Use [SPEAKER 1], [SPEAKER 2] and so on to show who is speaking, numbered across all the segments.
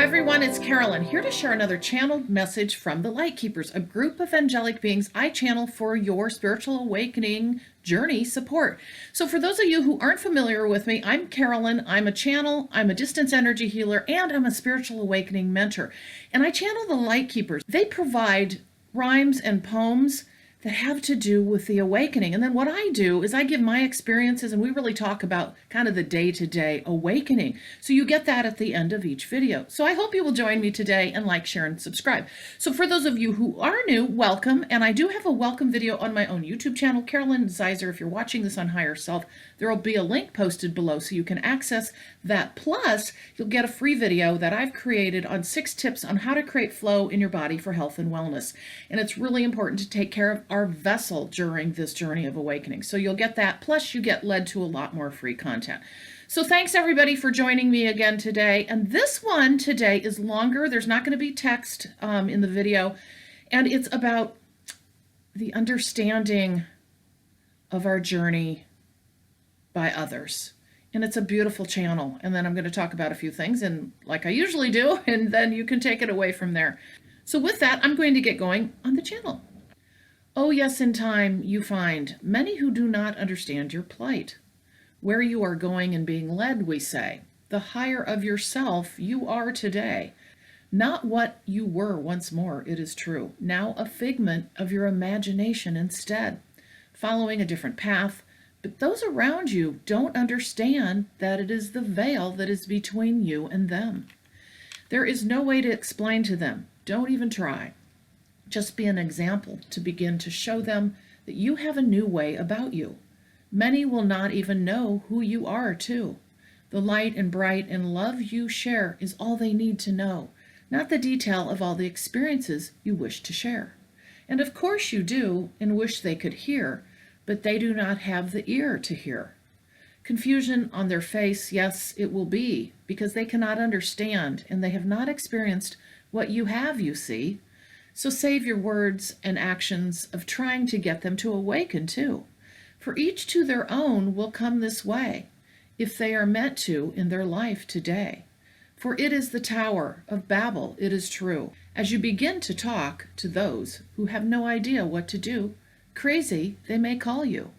[SPEAKER 1] Hi everyone, it's Carolyn here to share another channeled message from the LightKeepers, a group of angelic beings I channel for your spiritual awakening journey support. So for those of you who aren't familiar with me, I'm Carolyn. I'm a channel, I'm a distance energy healer, and I'm a spiritual awakening mentor. And I channel the LightKeepers. They provide rhymes and poems that have to do with the awakening. And then what I do is I give my experiences, and we really talk about kind of the day-to-day awakening. So you get that at the end of each video. So I hope you will join me today and like, share, and subscribe. So for those of you who are new, welcome. And I do have a welcome video on my own YouTube channel, Carolyn Zaiser. If you're watching this on Higher Self, there will be a link posted below so you can access that. Plus, you'll get a free video that I've created on 6 tips on how to create flow in your body for health and wellness. And it's really important to take care of our vessel during this journey of awakening. So you'll get that, plus you get led to a lot more free content. So thanks everybody for joining me again today. And this one today is longer. There's not going to be text in the video. And it's about the understanding of our journey by others. And it's a beautiful channel. And then I'm going to talk about a few things, and like I usually do, and then you can take it away from there. So with that, I'm going to get going on the channel. Oh yes, in time you find many who do not understand your plight. Where you are going and being led, we say, the higher of yourself you are today. Not what you were once more, it is true. Now a figment of your imagination instead, following a different path. But those around you don't understand that it is the veil that is between you and them. There is no way to explain to them. Don't even try. Just be an example to begin to show them that you have a new way about you. Many will not even know who you are, too. The light and bright and love you share is all they need to know, not the detail of all the experiences you wish to share. And of course you do, and wish they could hear, but they do not have the ear to hear. Confusion on their face, yes, it will be, because they cannot understand, and they have not experienced what you have, you see. So save your words and actions of trying to get them to awaken too. For each to their own will come this way, if they are meant to in their life today. For it is the Tower of Babel, it is true. As you begin to talk to those who have no idea what to do, crazy they may call you.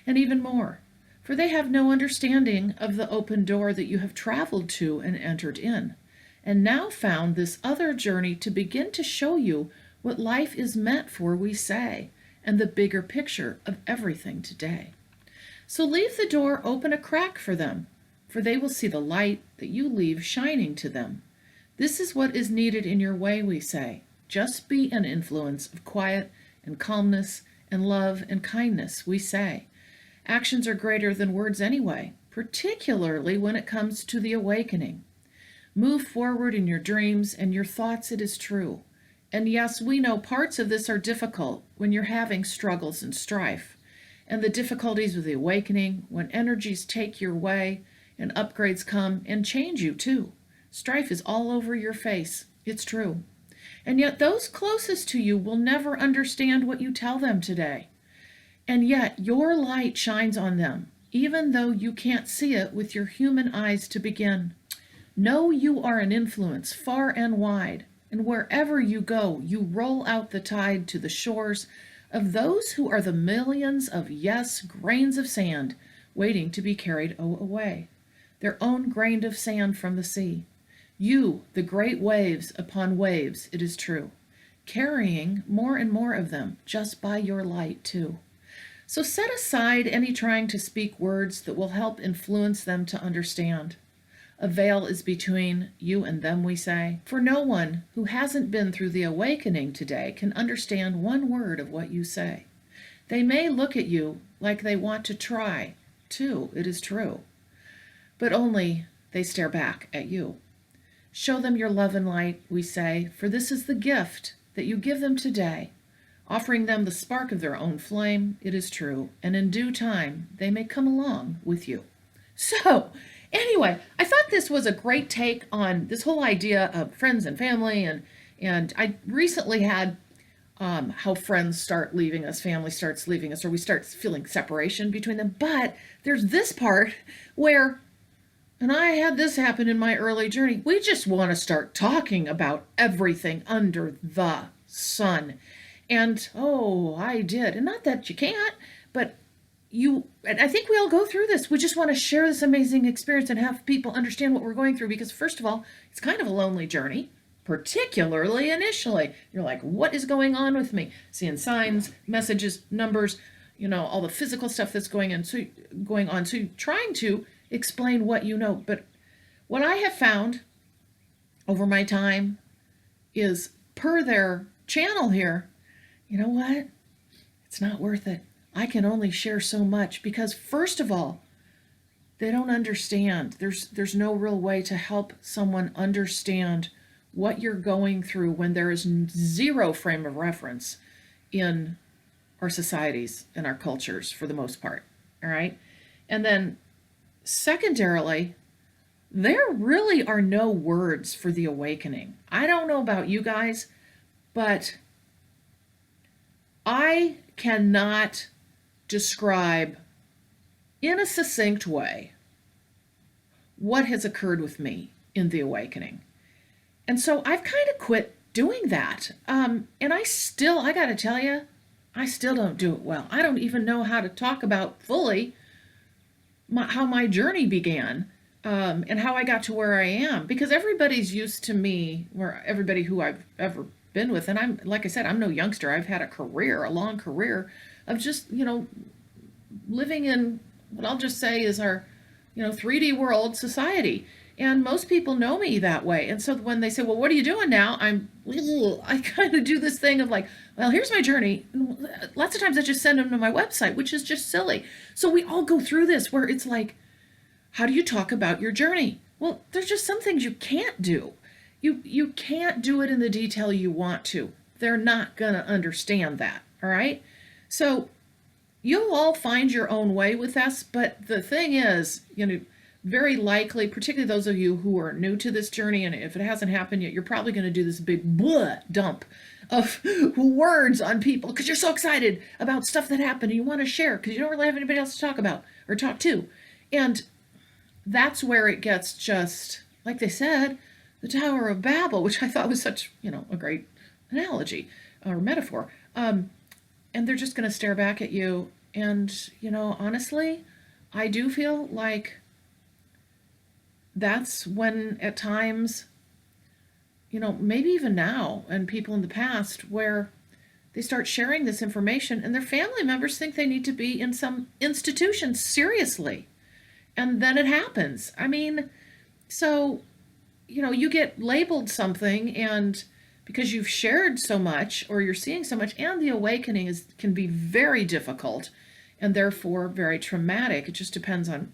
[SPEAKER 1] And even more, for they have no understanding of the open door that you have traveled to and entered in, and now found this other journey to begin to show you what life is meant for, we say, and the bigger picture of everything today. So leave the door open a crack for them, for they will see the light that you leave shining to them. This is what is needed in your way, we say. Just be an influence of quiet and calmness and love and kindness, we say. Actions are greater than words anyway, particularly when it comes to the awakening. Move forward in your dreams and your thoughts, it is true. And yes, we know parts of this are difficult when you're having struggles and strife. And the difficulties with the awakening, when energies take your way and upgrades come and change you too. Strife is all over your face, it's true. And yet those closest to you will never understand what you tell them today. And yet your light shines on them, even though you can't see it with your human eyes to begin. Know you are an influence far and wide, and wherever you go, you roll out the tide to the shores of those who are the millions of, yes, grains of sand waiting to be carried away, their own grain of sand from the sea. You, the great waves upon waves, it is true, carrying more and more of them just by your light too. So set aside any trying to speak words that will help influence them to understand. A veil is between you and them, we say, for no one who hasn't been through the awakening today can understand one word of what you say. They may look at you like they want to try, too, it is true, but only they stare back at you. Show them your love and light, we say, for this is the gift that you give them today, offering them the spark of their own flame, it is true, and in due time they may come along with you. So, anyway, I thought this was a great take on this whole idea of friends and family, and I recently had how friends start leaving us, family starts leaving us, or we start feeling separation between them. But there's this part where and I had this happen in my early journey. We just want to start talking about everything under the sun. And oh, I did. And not that you can't, but and I think we all go through this. We just want to share this amazing experience and have people understand what we're going through, because first of all, it's kind of a lonely journey, particularly initially. You're like, what is going on with me? Seeing signs, messages, numbers, all the physical stuff that's going on. So trying to explain what you know. But what I have found over my time is, per their channel here, you know what? It's not worth it. I can only share so much, because first of all, they don't understand. There's no real way to help someone understand what you're going through when there is zero frame of reference in our societies and our cultures for the most part. All right. And then secondarily, there really are no words for the awakening. I don't know about you guys, but I cannot describe in a succinct way what has occurred with me in the awakening. And so I've kind of quit doing that. And I got to tell you, I still don't do it well. I don't even know how to talk about fully how my journey began, and how I got to where I am, because everybody's used to me, or everybody who I've ever been with. And like I said, I'm no youngster. I've had a long career of just, living in what I'll just say is our, 3D world society. And most people know me that way. And so when they say, well, what are you doing now? I kind of do this thing of like, well, here's my journey. And lots of times I just send them to my website, which is just silly. So we all go through this where it's like, how do you talk about your journey? Well, there's just some things you can't do. You can't do it in the detail you want to. They're not going to understand that. All right. So you'll all find your own way with us. But the thing is, very likely, particularly those of you who are new to this journey, and if it hasn't happened yet, you're probably going to do this big dump of words on people because you're so excited about stuff that happened and you want to share because you don't really have anybody else to talk about or talk to. And that's where it gets just, like they said, the Tower of Babel, which I thought was such, a great analogy or metaphor. And they're just going to stare back at you. And, honestly, I do feel like that's when at times, maybe even now and people in the past, where they start sharing this information and their family members think they need to be in some institution seriously. And then it happens. So, you get labeled something, and because you've shared so much or you're seeing so much, and the awakening can be very difficult and therefore very traumatic. It just depends on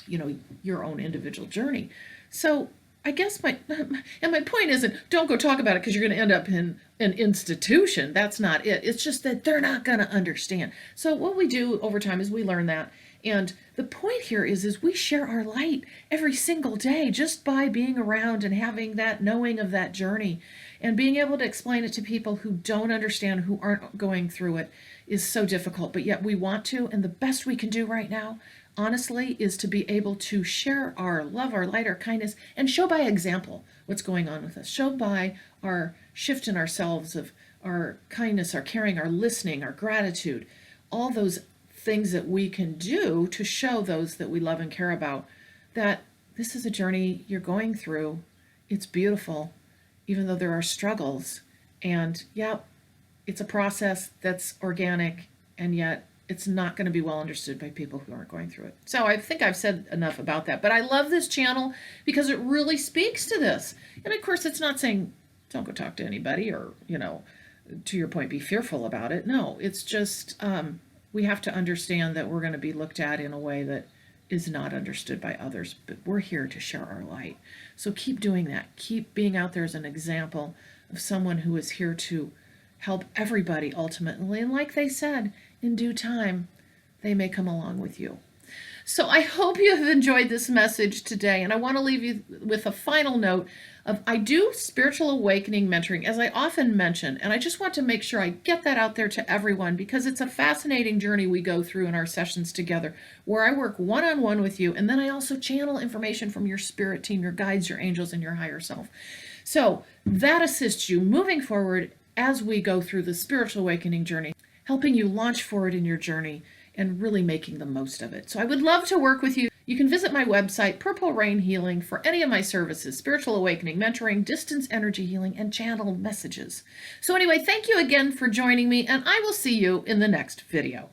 [SPEAKER 1] your own individual journey. So I guess my point isn't don't go talk about it because you're going to end up in an institution. That's not it. It's just that they're not going to understand. So what we do over time is we learn that. And the point here is we share our light every single day just by being around and having that knowing of that journey and being able to explain it to people who don't understand, who aren't going through it, is so difficult. But yet we want to, and the best we can do right now, honestly, is to be able to share our love, our light, our kindness, and show by example what's going on with us. Show by our shift in ourselves of our kindness, our caring, our listening, our gratitude, all those things that we can do to show those that we love and care about that this is a journey you're going through. It's beautiful, even though there are struggles. And it's a process that's organic, and yet it's not going to be well understood by people who aren't going through it. So I think I've said enough about that. But I love this channel because it really speaks to this. And of course, it's not saying don't go talk to anybody or, to your point, be fearful about it. No, it's just we have to understand that we're going to be looked at in a way that is not understood by others. But we're here to share our light. So keep doing that. Keep being out there as an example of someone who is here to help everybody ultimately. And like they said, in due time, they may come along with you. So I hope you have enjoyed this message today, and I want to leave you with a final note of I do spiritual awakening mentoring, as I often mention, and I just want to make sure I get that out there to everyone because it's a fascinating journey we go through in our sessions together, where I work one-on-one with you, and then I also channel information from your spirit team, your guides, your angels, and your higher self. So that assists you moving forward as we go through the spiritual awakening journey, helping you launch forward in your journey and really making the most of it. So I would love to work with you. You can visit my website, Purple Rain Healing, for any of my services, spiritual awakening, mentoring, distance energy healing, and channeled messages. So anyway, thank you again for joining me, and I will see you in the next video.